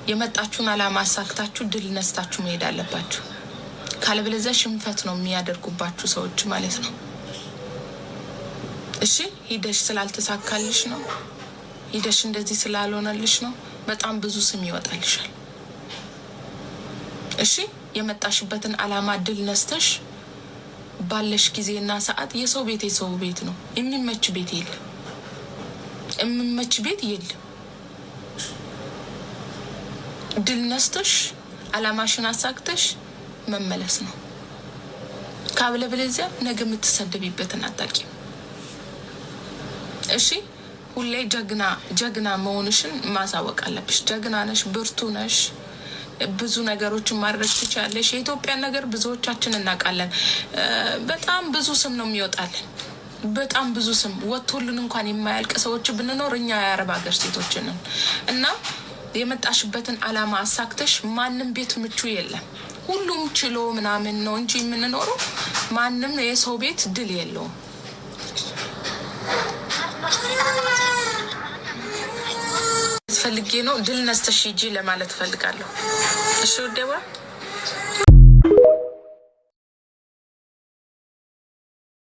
የመጣችሁን አላማ አሳክታችሁ ድል ነስታችሁ መሄድ አለባችሁ። ካልበለዚያ ሽንፈት ነው የሚያደርጉባችሁ ሰዎች ማለት ነው። እሺ ሂደሽ ስላልተሳካልሽ ነው፣ ሂደሽ እንደዚህ ስላልሆነልሽ ነው በጣም ብዙ ስም ይወጣልሻል። እሺ የመጣሽበትን አላማ ድል ነስተሽ ባለሽ ጊዜና ሰዓት የሰው ቤት ነው። የሚመች ቤት የለም፣ የሚመች ቤት የለም። ድል ነስተሽ አላማሽን አሳክተሽ መመለስ ነው። ካብለበለዚያ ነገ የምትሰደቢበትን አጣቂም። እሺ ሁሌ ጀግና መሆንሽን ማሳወቅ አለብሽ። ጀግና ነሽ፣ ብርቱ ነሽ፣ ብዙ ነገሮችን ማድረግ ትችያለሽ። የኢትዮጵያ ነገር ብዙዎቻችን እናውቃለን። በጣም ብዙ ስም ነው የሚወጣልን፣ በጣም ብዙ ስም ወጥቶልን እንኳን የማያልቅ ሰዎች ብንኖር እኛ የአረብ ሀገር ሴቶች ነን። እና የመጣሽበትን አላማ አሳክተሽ ማንም ቤት ምቹ የለም። ሁሉም ችሎ ምናምን ነው እንጂ የምንኖረው ማንም የሰው ቤት ድል የለውም። ፈልጌ ነው ድል ነስተሽ ሂጂ ለማለት ፈልጋለሁ። እሺ ወደባ